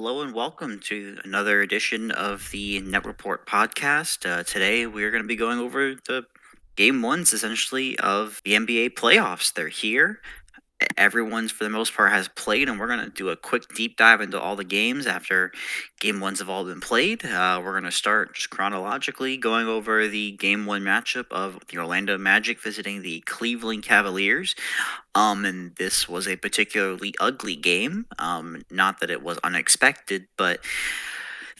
hello and welcome to another edition of the Net Report podcast. Today we're going to be going over the game ones essentially of the NBA playoffs. They're here. Everyone's for the most part has played, and we're going to do a quick deep dive into all the games after game ones have all been played. We're going to start just chronologically going over the game one matchup of the Orlando Magic visiting the Cleveland Cavaliers. And this was a particularly ugly game. Not that it was unexpected, but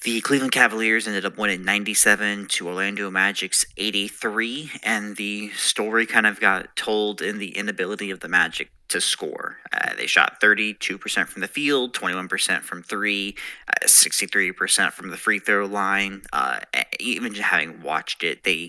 the Cleveland Cavaliers ended up winning 97 to Orlando Magic's 83, and the story kind of got told in the inability of the Magic to score. They shot 32% from the field, 21% from three, 63% from the free throw line. Even having watched it, they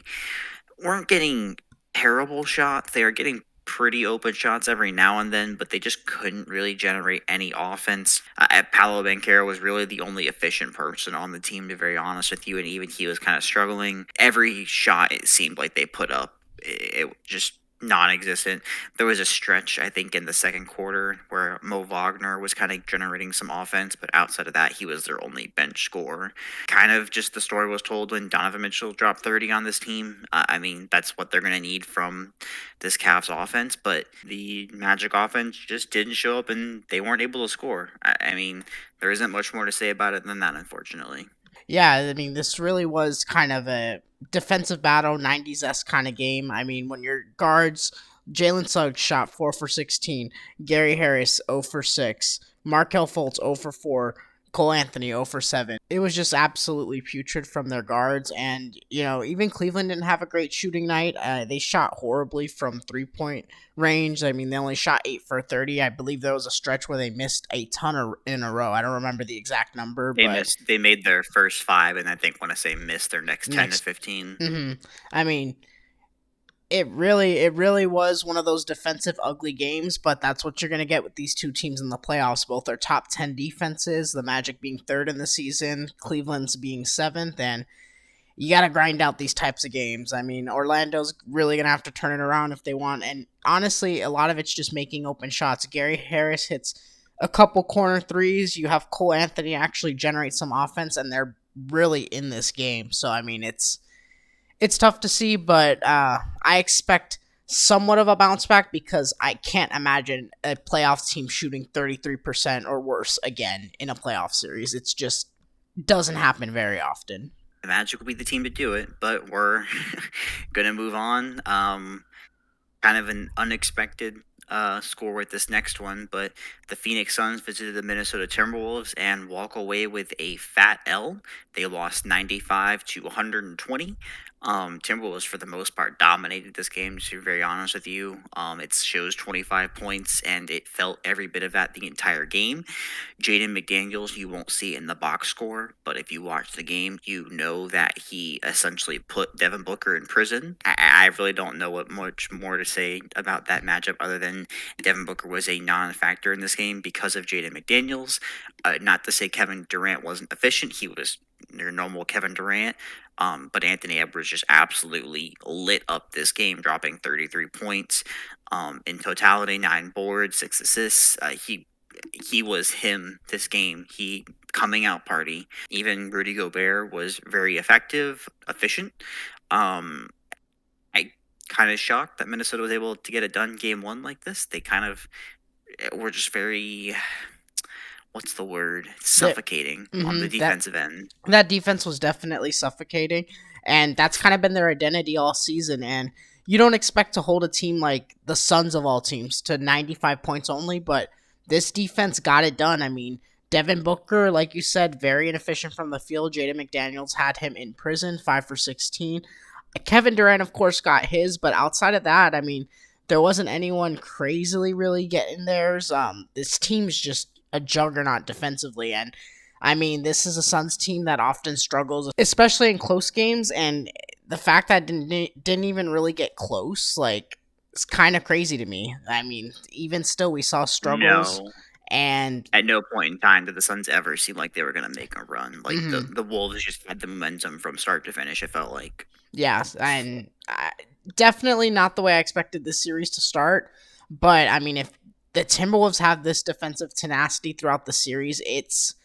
weren't getting terrible shots. They were getting pretty open shots every now and then, but they just couldn't really generate any offense. Paolo Banchero was really the only efficient person on the team, to be very honest with you, and even he was kind of struggling. Every shot it seemed like they put up, it just non-existent. There was a stretch, I think, in the second quarter where Mo Wagner was kind of generating some offense, but outside of that, he was their only bench scorer. Kind of just the story was told when Donovan Mitchell dropped 30 on this team. I mean, that's what they're going to need from this Cavs offense, but the Magic offense just didn't show up and they weren't able to score. I mean, there isn't much more to say about it than that, unfortunately. Yeah, I mean, this really was kind of a defensive battle, 90s-esque kind of game. I mean, when your guards, Jalen Suggs shot 4 for 16, Gary Harris 0 for 6, Markel Fultz 0 for 4, Cole Anthony 0 for 7. It was just absolutely putrid from their guards, and, even Cleveland didn't have a great shooting night. They shot horribly from three-point range. I mean, they only shot 8 for 30. I believe there was a stretch where they missed a ton in a row. I don't remember the exact number, but They made their first 5, and I think want to say missed their next 10 to 15. I mean, it really was one of those defensive ugly games, but that's what you're going to get with these two teams in the playoffs. Both are top 10 defenses, the Magic being third in the season, Cleveland's being seventh, and you got to grind out these types of games. I mean, Orlando's really going to have to turn it around if they want, and honestly, a lot of it's just making open shots. Gary Harris hits a couple corner threes. You have Cole Anthony actually generate some offense, and they're really in this game. So, I mean, it's tough to see, but I expect somewhat of a bounce back because I can't imagine a playoff team shooting 33% or worse again in a playoff series. It's just doesn't happen very often. The Magic will be the team to do it, but we're going to move on. Kind of an unexpected score with this next one, but the Phoenix Suns visited the Minnesota Timberwolves and walk away with a fat L. They lost 95 to 120. Timberwolves, for the most part, dominated this game, to be very honest with you. It shows 25 points, and it felt every bit of that the entire game. Jaden McDaniels, you won't see in the box score, but if you watch the game, you know that he essentially put Devin Booker in prison. I really don't know what much more to say about that matchup other than Devin Booker was a non-factor in this game because of Jaden McDaniels. Not to say Kevin Durant wasn't efficient. He was your normal Kevin Durant. But Anthony Edwards just absolutely lit up this game, dropping 33 points. In totality, 9 boards, 6 assists. He was him this game. He coming out party. Even Rudy Gobert was very effective, efficient. I kind of shocked that Minnesota was able to get it done game one like this. They kind of were just very, what's the word? Suffocating on the defensive end. That defense was definitely suffocating, and that's kind of been their identity all season. And you don't expect to hold a team like the Suns of all teams to 95 points only, but this defense got it done. I mean, Devin Booker, like you said, very inefficient from the field. Jaden McDaniels had him in prison, 5 for 16. Kevin Durant, of course, got his, but outside of that, I mean, there wasn't anyone crazily really getting theirs. This team's just a juggernaut defensively, and I mean, this is a Suns team that often struggles, especially in close games, and the fact that didn't even really get close, like, it's kind of crazy to me. I mean, even still, we saw struggles. No. And at no point in time did the Suns ever seem like they were going to make a run. Like, the Wolves just had the momentum from start to finish, it felt like. Yes, and definitely not the way I expected this series to start. But, I mean, if the Timberwolves have this defensive tenacity throughout the series, it's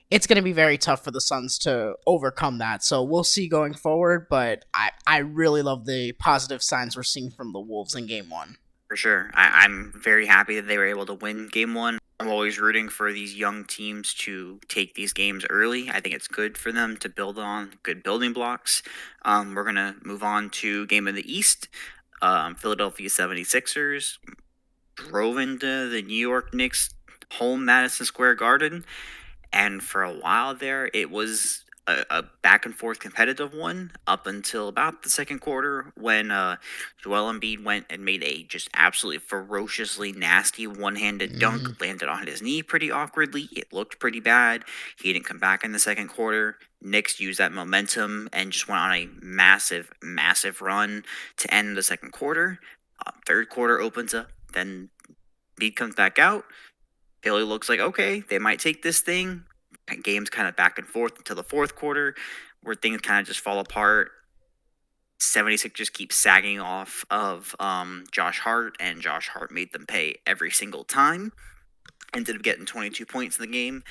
it's going to be very tough for the Suns to overcome that. So we'll see going forward, but I really love the positive signs we're seeing from the Wolves in game one. For sure. I'm very happy that they were able to win game one. I'm always rooting for these young teams to take these games early. I think it's good for them to build on good building blocks. We're going to move on to game of the East. Philadelphia 76ers drove into the New York Knicks home Madison Square Garden. And for a while there, it was a back and forth competitive one up until about the second quarter when Joel Embiid went and made a just absolutely ferociously nasty one-handed Hmm. dunk, landed on his knee pretty awkwardly. It looked pretty bad. He didn't come back in the second quarter. Knicks used that momentum and just went on a massive, massive run to end the second quarter. Third quarter opens up, then Embiid comes back out. Philly looks like, okay, they might take this thing. Game's kind of back and forth until the fourth quarter, where things kind of just fall apart. 76 just keep sagging off of Josh Hart, and Josh Hart made them pay every single time. Ended up getting 22 points in the game.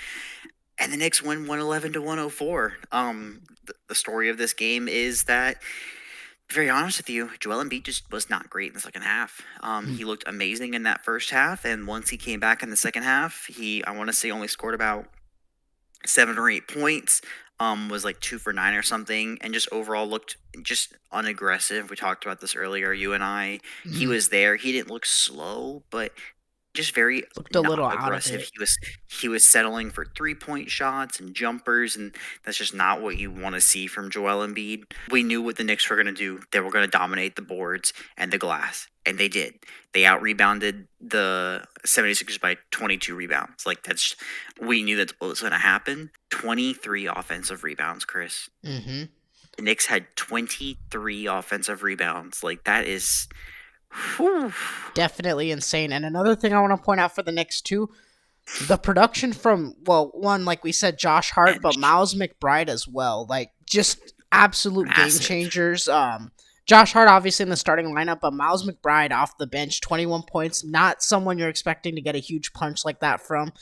And the Knicks win 111 to 104. The story of this game is that, to be very honest with you, Joel Embiid just was not great in the second half. He looked amazing in that first half, and once he came back in the second half, I want to say, only scored about 7 or 8 points. Was like 2 for 9 or something, and just overall looked just unaggressive. We talked about this earlier, you and I. He Hmm. was there. He didn't look slow, but just very Looked a little not out of aggressive. it. He was settling for 3-point shots and jumpers, and that's just not what you want to see from Joel Embiid. We knew what the Knicks were going to do. They were going to dominate the boards and the glass, and they did. They out rebounded the 76ers by 22 rebounds. We knew that's what was going to happen. 23 offensive rebounds, Chris. Hmm. The Knicks had 23 offensive rebounds. Like, that is, whew, Definitely insane. And another thing I want to point out for the Knicks too, the production from, well, one, like we said, Josh Hart, but bench, Miles McBride as well. Like, just absolute game massive. changers. Josh Hart obviously in the starting lineup, but Miles McBride off the bench, 21 points. Not someone you're expecting to get a huge punch like that from.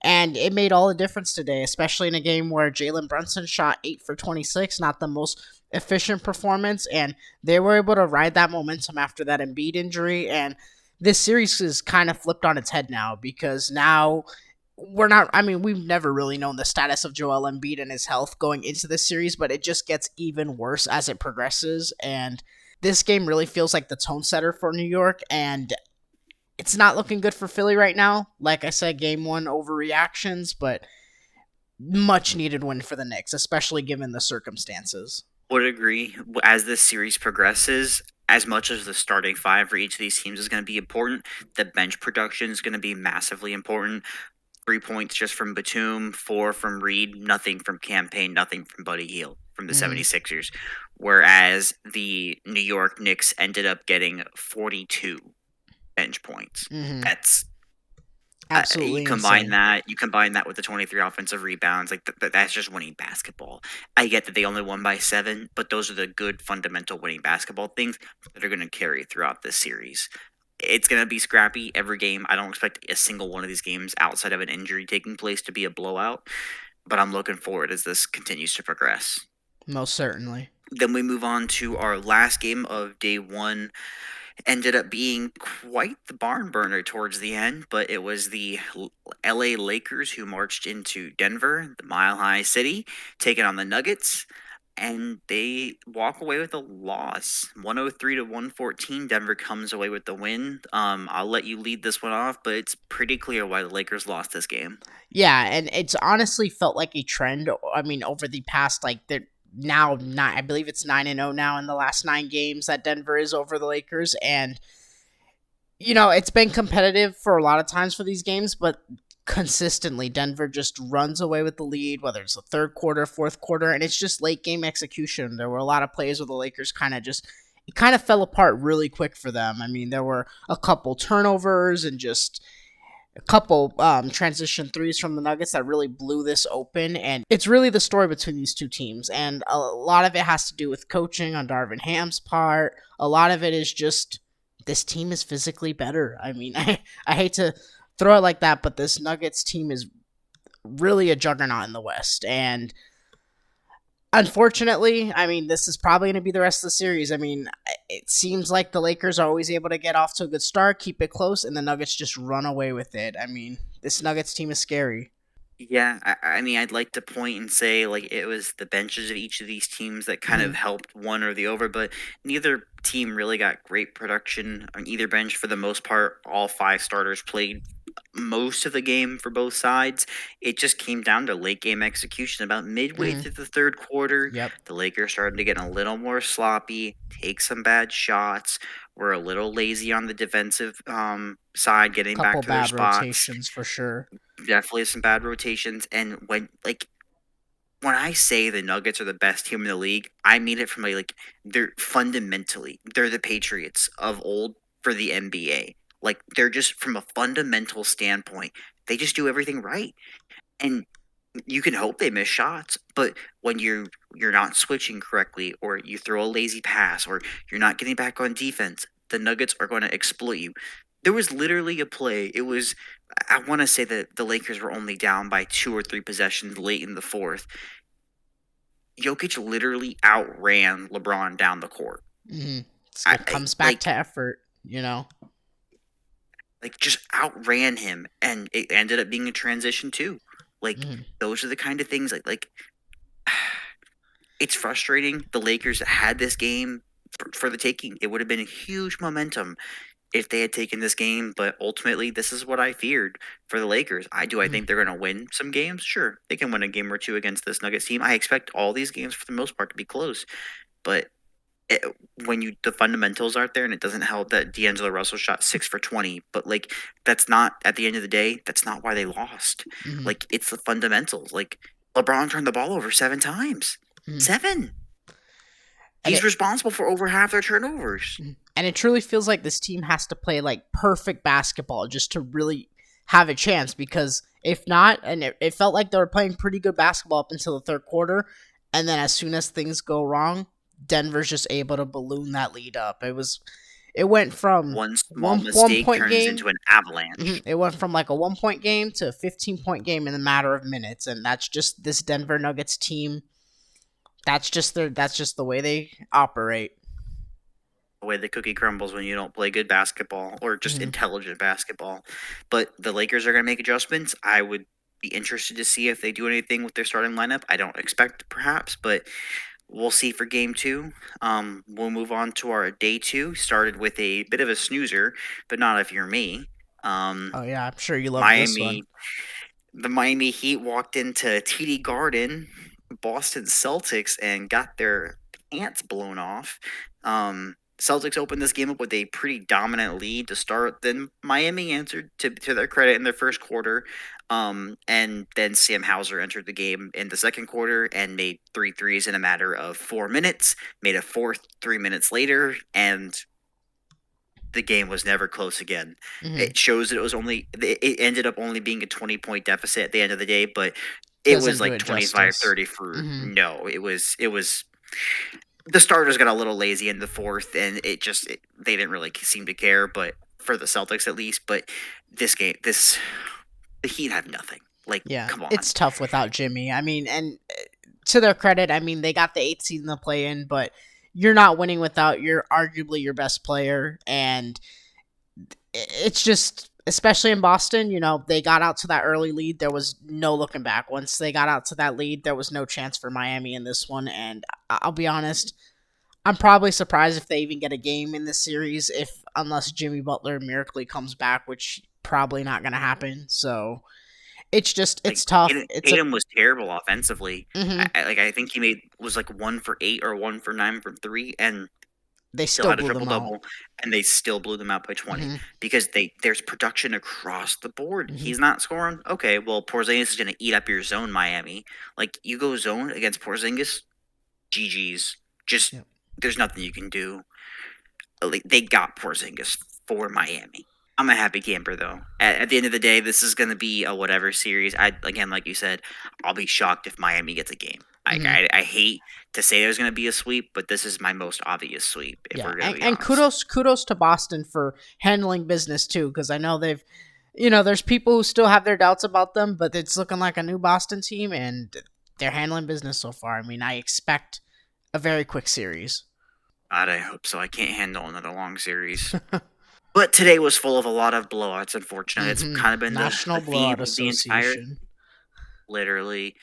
And it made all the difference today, especially in a game where Jalen Brunson shot 8 for 26, not the most efficient performance. And they were able to ride that momentum after that Embiid injury. And this series is kind of flipped on its head now because now we're not, I mean, we've never really known the status of Joel Embiid and his health going into this series, but it just gets even worse as it progresses. And this game really feels like the tone setter for New York. And it's not looking good for Philly right now. Like I said, game one overreactions, but much needed win for the Knicks, especially given the circumstances. Would agree. As this series progresses, as much as the starting five for each of these teams is going to be important, the bench production is going to be massively important. 3 points just from Batum, 4 from Reed, nothing from Campaign, nothing from Buddy Hield from the Hmm. 76ers. Whereas the New York Knicks ended up getting 42 bench points. Hmm. That's Absolutely insane. you combine that with the 23 offensive rebounds, like that's just winning basketball. I get that they only won by 7, but those are the good fundamental winning basketball things that are going to carry throughout this series. It's going to be scrappy every game. I don't expect a single one of these games outside of an injury taking place to be a blowout, but I'm looking forward as this continues to progress. Most certainly. Then we move on to our last game of day one. Ended up being quite the barn burner towards the end, but it was the LA Lakers who marched into Denver, the Mile High City, taking on the Nuggets, and they walk away with a loss. 103 to 114. Denver comes away with the win. I'll let you lead this one off, but it's pretty clear why the Lakers lost this game. Yeah, and it's honestly felt like a trend. I mean, over the past like they're now nine, I believe it's 9-0 now in the last 9 games that Denver is over the Lakers, and it's been competitive for a lot of times for these games, but consistently Denver just runs away with the lead, whether it's the third quarter, fourth quarter, and it's just late game execution. There were a lot of plays where the Lakers it kind of fell apart really quick for them. I mean, there were a couple turnovers and just a couple transition threes from the Nuggets that really blew this open. And it's really the story between these two teams. And a lot of it has to do with coaching on Darvin Ham's part. A lot of it is just this team is physically better. I mean, I hate to throw it like that, but this Nuggets team is really a juggernaut in the West. And unfortunately, I mean, this is probably going to be the rest of the series. I mean, it seems like the Lakers are always able to get off to a good start, keep it close, and the Nuggets just run away with it. I mean, this Nuggets team is scary. Yeah, I mean, I'd like to point and say like it was the benches of each of these teams that kind of Mhm. helped one or the over, but neither team really got great production on either bench for the most part. All five starters played most of the game for both sides. It just came down to late game execution. About midway Mhm. through the third quarter, Yep. the Lakers started to get a little more sloppy, take some bad shots, were a little lazy on the defensive side, getting back Couple to their bad spots. rotations for sure. Definitely some bad rotations. And when I say the Nuggets are the best team in the league, I mean it from like they're fundamentally they're the Patriots of old for the NBA. Like they're just from a fundamental standpoint, they just do everything right. And you can hope they miss shots, but when you're not switching correctly or you throw a lazy pass or you're not getting back on defense, the Nuggets are going to exploit you. There was literally a play. It was I want to say that the Lakers were only down by 2 or 3 possessions late in the fourth. Jokic literally outran LeBron down the court. Mhm. I, It I comes back to like effort, you know. just outran him, and it ended up being a transition too. Like Mhm. those are the kind of things it's frustrating. The Lakers had this game for the taking. It would have been a huge momentum if they had taken this game, but ultimately, this is what I feared for the Lakers. I Mhm. think they're going to win some games. Sure, they can win a game or two against this Nuggets team. I expect all these games for the most part to be close, but it, when the fundamentals aren't there, and it doesn't help that D'Angelo Russell shot 6 for 20, but like that's not at the end of the day. That's not why they lost. Mhm. Like it's the fundamentals. Like LeBron turned the ball over 7 times. Mhm. 7. And He's it responsible for over half their turnovers. and it truly feels like this team has to play like perfect basketball just to really have a chance, because if not, and it felt like they were playing pretty good basketball up until the third quarter, and then as soon as things go wrong, Denver's just able to balloon that lead up. It went from One small one mistake point turns game. into an avalanche. It went from like a 1 point game to a 15 point game in a matter of minutes, and that's just this Denver Nuggets team. That's just the way they operate. The way the cookie crumbles when you don't play good basketball or just Mhm. intelligent basketball. But the Lakers are going to make adjustments. I would be interested to see if they do anything with their starting lineup. I don't expect perhaps, but we'll see for game two. We'll move on to our day two. Started with a bit of a snoozer, but not if you're me. Um, Oh yeah, I'm sure you love this one. Miami the Miami Heat walked into TD Garden, Boston Celtics, and got their pants blown off. Celtics opened this game up with a pretty dominant lead to start. Then Miami answered to their credit in their first quarter. And then Sam Hauser entered the game in the second quarter and made three threes in a matter of 4 minutes, made a fourth 3 minutes later, and the game was never close again. Hmm. It shows that it ended up only being a 20-point deficit at the end of the day, but it was Doesn't do like it 25 justice. 30 for Hmm. no, it was the starters got a little lazy in the fourth and they didn't really seem to care, but for the Celtics at least, but this the Heat have nothing. Like Yeah, come on. it's tough without Jimmy. I mean, and to their credit, I mean they got the eighth seed in the play-in, but you're not winning without your arguably your best player, and it's just, especially in Boston, they got out to that early lead. There was no looking back. Once they got out to that lead, there was no chance for Miami in this one. And I'll be honest, I'm probably surprised if they even get a game in this series, if unless Jimmy Butler miraculously comes back, which probably not going to happen. So Like it's tough. It's a Tatum was terrible offensively. hmm I think he made was like 1 for 8 or 1 for 9 from three, and they still still had a blew triple them out. double, and they still blew them out by 20 Hmm. because there's production across the board. Hmm. He's not scoring. Okay, well Porzingis is going to eat up your zone, Miami. Like you go zone against Porzingis, GG's. Just Yep. there's nothing you can do. Like they got Porzingis for Miami. I'm a happy camper though. At the end of the day, this is going to be a whatever series. I again, like you said, I'll be shocked if Miami gets a game. Hmm. I hate to say there's going to be a sweep, but this is my most obvious sweep if Yeah, we're going to and, be and honest. kudos to Boston for handling business too, because I know there's people who still have their doubts about them, but it's looking like a new Boston team, and they're handling business so far. I mean, I expect a very quick series. God, I hope so. I can't handle another long series. But today was full of a lot of blowouts, unfortunately. It's kind of been National the theme Blowout of the entire, Association. literally,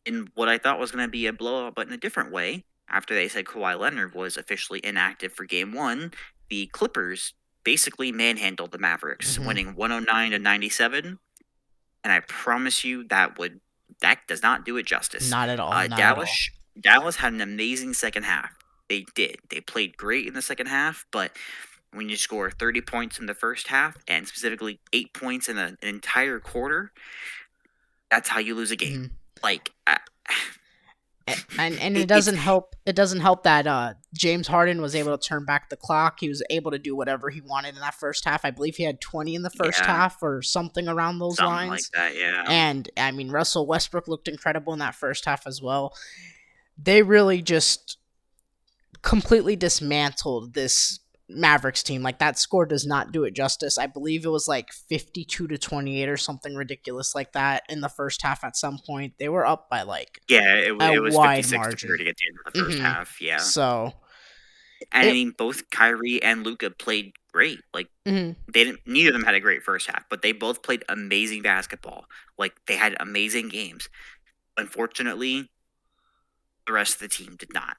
in what I thought was going to be a blowout, but in a different way. After they said Kawhi Leonard was officially inactive for game one, the Clippers basically manhandled the Mavericks, Hmm. winning 109-97. And I promise you that does not do it justice. Not at all. Not at all. Dallas had an amazing second half. They did. They played great in the second half, but when you score 30 points in the first half and specifically 8 points in an entire quarter, that's how you lose a game. Hmm. Like, And it it's doesn't help. It doesn't help that James Harden was able to turn back the clock. He was able to do whatever he wanted in that first half. I believe he had 20 in the first yeah, half or something around those something like lines. that. Yeah, And I mean, Russell Westbrook looked incredible in that first half as well. They really just completely dismantled this Mavericks team. Like, that score does not do it justice. I believe it was like 52-28 or something ridiculous like that in the first half at some point. They were up by like yeah. a It was wide 56 to margin. 30 at the end of the first half. Yeah, So and I it mean both Kyrie and Luca played great. Like mhm. they didn't. Neither of them had a great first half, but they both played amazing basketball. Like they had amazing games. Unfortunately, the rest of the team did not.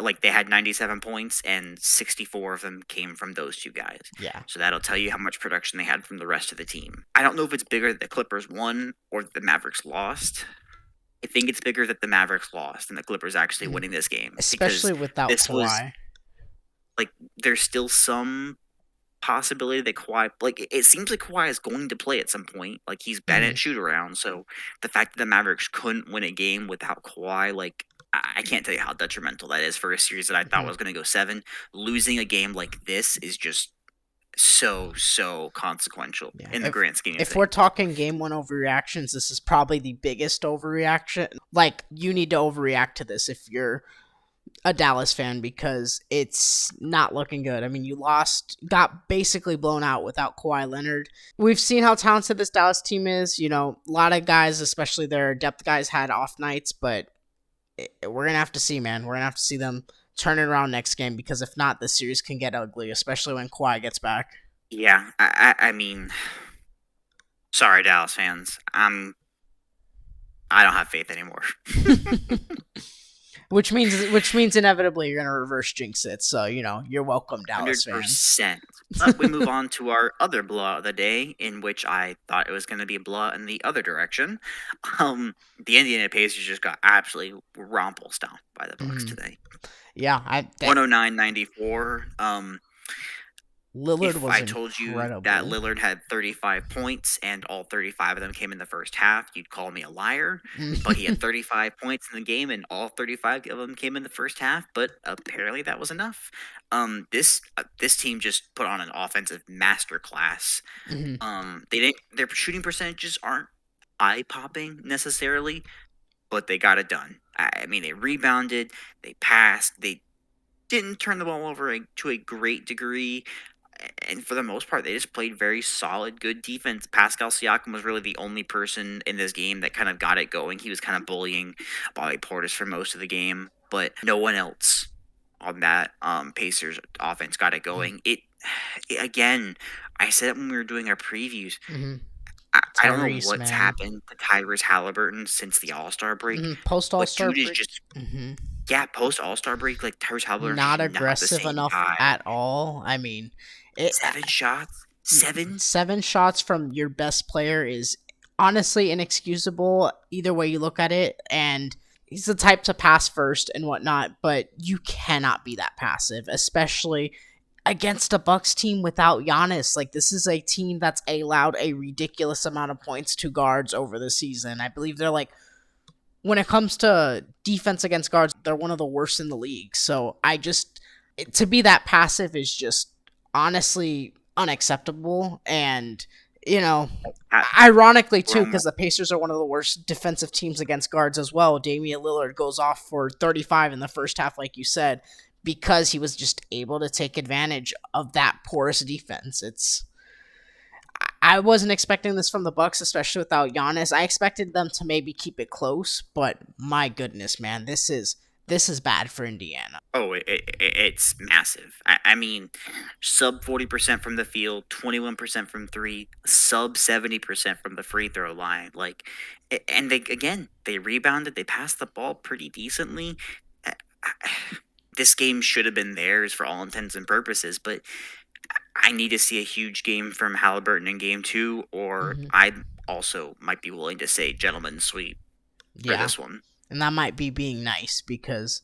Like they had 97 points, and 64 of them came from those two guys. Yeah. So that'll tell you how much production they had from the rest of the team. I don't know if it's bigger that the Clippers won or that the Mavericks lost. I think it's bigger that the Mavericks lost and the Clippers actually Mhm. winning this game because Especially without this was Kawhi. like there's still some possibility that Kawhi, like it seems like Kawhi is going to play at some point. Like he's been Hmm. at shoot around, so the fact that the Mavericks couldn't win a game without Kawhi, like I can't tell you how detrimental that is for a series that I thought Hmm. was going to go seven. Losing a game like this is just so consequential Yeah. in the grand scheme of If we're things. talking game one overreactions, this is probably the biggest overreaction. Like, you need to overreact to this if you're a Dallas fan, because it's not looking good. I mean, you got basically blown out without Kawhi Leonard. We've seen how talented this Dallas team is. A lot of guys, especially their depth guys, had off nights, but we're gonna have to see, man. We're gonna have to see them turn it around next game, because if not, the series can get ugly, especially when Kawhi gets back. Yeah, I mean, sorry Dallas fans, I don't have faith anymore. which means inevitably you're gonna reverse jinx it. So you're welcome, Dallas fans. 100%. But we move on to our other blowout of the day, in which I thought it was going to be a blowout in the other direction. The Indiana Pacers just got absolutely rumple stomped by the Bucks Mhm. today. Yeah, 109-94. Lillard If was I told you that incredible. Lillard had 35 points and all 35 of them came in the first half, you'd call me a liar. But he had 35 points in the game, and all 35 of them came in the first half. But apparently that was enough. This team just put on an offensive masterclass. Mhm. They didn't. Their shooting percentages aren't eye popping necessarily, but they got it done. I mean, they rebounded, they passed, they didn't turn the ball over to a great degree, and for the most part, they just played very solid, good defense. Pascal Siakam was really the only person in this game that kind of got it going. He was kind of bullying Bobby Portis for most of the game, but no one else on that Pacers offense got it Mhm. going. It again, I said it when we were doing our previews. Mhm. I don't know Tyrese, what's man. happened to Tyrese Halliburton since the All Star break, Post All but Star dude is break. just Hmm. yeah, post All Star break, like Tyrese Halliburton's Not just not the aggressive same enough guy. at all. I mean, it 7 shots, 7. 7 shots from your best player is honestly inexcusable either way you look at it. And he's the type to pass first and whatnot, but you cannot be that passive, especially against a Bucks team without Giannis. Like, this is a team that's allowed a ridiculous amount of points to guards over the season. I believe they're like, when it comes to defense against guards, they're one of the worst in the league. So to be that passive is just honestly unacceptable. And, you know, Pat, ironically too, Romo. because the Pacers are one of the worst defensive teams against guards as well. Damian Lillard goes off for 35 in the first half, like you said, because he was just able to take advantage of that porous defense. I wasn't expecting this from the Bucks, especially without Giannis. I expected them to maybe keep it close, but my goodness, man, this is bad for Indiana. Oh, it's massive. I mean, sub 40% from the field, 21% from three, sub 70% from the free throw line. Like, and they again, they rebounded, they passed the ball pretty decently. Uh, This game should have been theirs for all intents and purposes, but I need to see a huge game from Halliburton in game two, or Hmm. I also might be willing to say gentleman's sweep for Yeah, this one. and that might be being nice because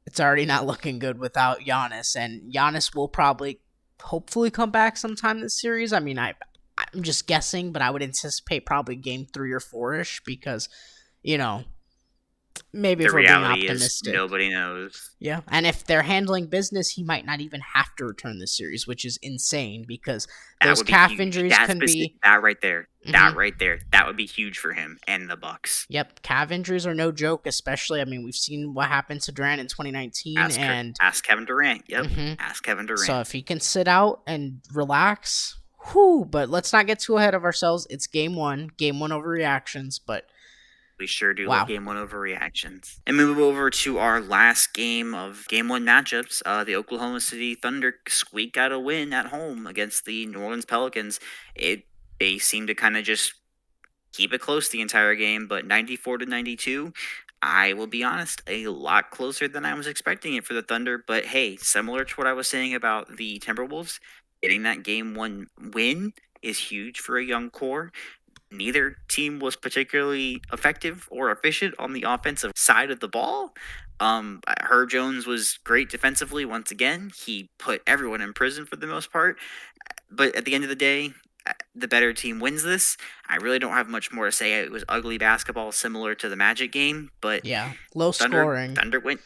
it's already not looking good without Giannis, and Giannis will probably, hopefully, come back sometime this series. I mean, I'm just guessing, but I would anticipate probably game 3 or 4 ish because, you know, maybe The if we're being reality is optimistic. nobody knows. Yeah, and if they're handling business, he might not even have to return this series, which is insane because That those would be calf huge. injuries That's can specific. be. That right there. Mhm. That right there. That would be huge for him and the Bucks. Yep, calf injuries are no joke, especially. I mean, we've seen what happened to Durant in 2019, and Ask Kevin Durant. Yep. mhm. Ask Kevin So Durant. if he can sit out and relax, whoo. But let's not get too ahead of ourselves. It's game one overreactions. But We sure do love wow, game one overreactions. And move over to our last game of game one matchups. The Oklahoma City Thunder squeak out a win at home against the New Orleans Pelicans. They seem to kind of just keep it close the entire game, but 94-92. I will be honest, a lot closer than I was expecting it for the Thunder. But hey, similar to what I was saying about the Timberwolves, getting that game one win is huge for a young core. Neither team was particularly effective or efficient on the offensive side of the ball. Herb Jones was great defensively once again. He put everyone in prison for the most part. But at the end of the day, the better team wins this. I really don't have much more to say. It was ugly basketball, similar to the Magic game, but yeah, low scoring, Thunder went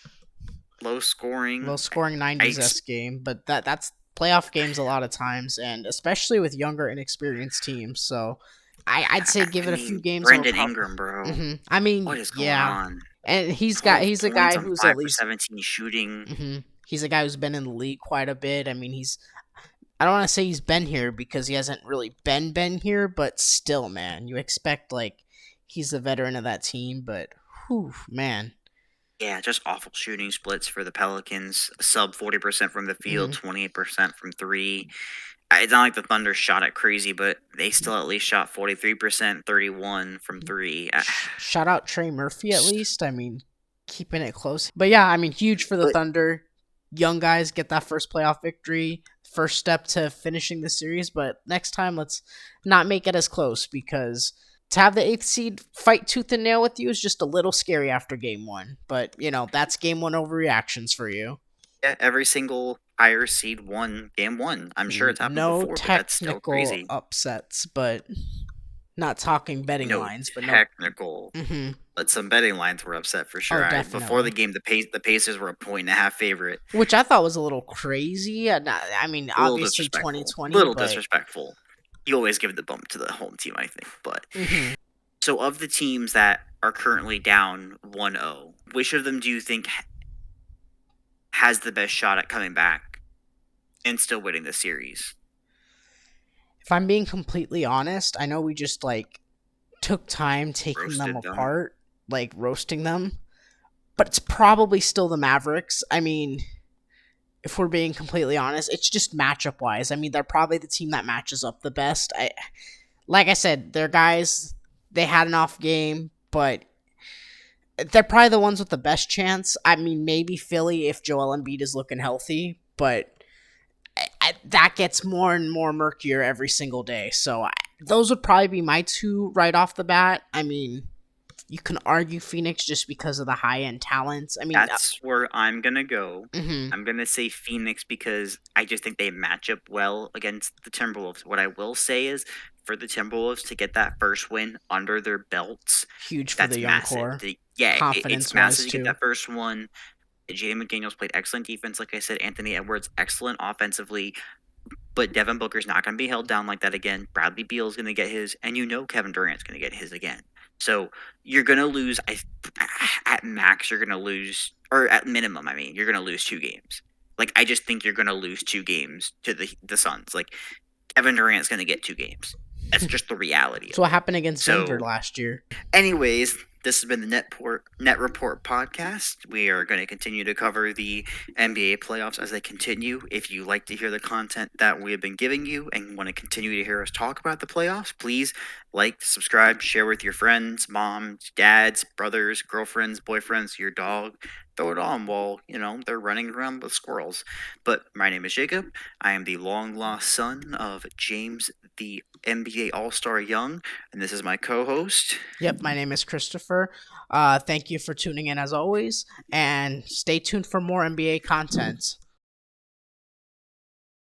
low scoring. low scoring I 90s s game. But that's playoff games a lot of times, and especially with younger, inexperienced teams. So I'd say give I it a few mean, games. And we're Brendan probably. Ingram, bro, I what mean, is going yeah, on? and 12 he's a points guy on who's at 5 for least. 17 shooting. He's a guy who's been in the league quite a bit. I mean, I don't want to say he's been here because he hasn't really been here, but still, man, you expect like he's the veteran of that team. But whew, man. Yeah, just awful shooting splits for the Pelicans. Sub 40% from the field, hmm 28% from three. It's not like the Thunder shot it crazy, but they still at least shot 43%, 31 from three. Shout out Trey Murphy at least. I mean, keeping it close. But yeah, I mean, huge for the But Thunder. Young guys get that first playoff victory. First step to finishing the series. But next time, let's not make it as close because to have the eighth seed fight tooth and nail with you is just a little scary after game one. But, that's game one overreactions for you. yeah, every single higher seed won game one. I'm sure it's happened No before, but that's still technical crazy. upsets, but not talking betting No lines, but no. technical. hmm But some betting lines were upset for Oh, sure. Before the definitely. game, the Pacers were a point and a half favorite. Which I thought was a little crazy. I mean, A little obviously disrespectful. 2020, Little but disrespectful. You always give the bump to the home team, I think. But hmm so, of the teams that are currently down 1-0, which of them do you think has the best shot at coming back and still winning the series? if I'm being completely honest, I know we just like took time taking them Roasted them. apart, like roasting them, but it's probably still the Mavericks. I mean, if we're being completely honest, it's just matchup wise. I mean, they're probably the team that matches up the best. Like I said, they're guys. They had an off game, but they're probably the ones with the best chance. I mean, maybe Philly if Joel Embiid is looking healthy, but that gets more and more murkier every single day. So those would probably be my two right off the bat. I mean, you can argue Phoenix just because of the high end talents. I mean, That's where I'm going to go. mhm, I'm going to say Phoenix because I just think they match up well against the Timberwolves. What I will say is for the Timberwolves to get that first win under their belts, huge for the that's young massive. core, It's confidence massive wise to get too. that first one. Jaden McDaniels played excellent defense, like I said. Anthony Edwards, excellent offensively. But Devin Booker's not going to be held down like that again. Bradley Beal's going to get his, and Kevin Durant's going to get his again. So you're going to lose. At max, you're going to lose, or at minimum, I mean, you're going to lose two games. Like I just think you're going to lose two games to the Suns. Like Kevin Durant's going to get 2 games. That's just the reality That's of what it. happened against Denver So, last year. anyways, this has been the Net Report podcast. We are going to continue to cover the NBA playoffs as they continue. If you like to hear the content that we have been giving you and want to continue to hear us talk about the playoffs, please like, subscribe, share with your friends, moms, dads, brothers, girlfriends, boyfriends, your dog. Throw it on while, they're running around with squirrels. But my name is Jacob. I am the long lost son of James, the NBA All Star Young, and this is my co host. Yep, my name is Christopher. Thank you for tuning in as always, and stay tuned for more NBA content.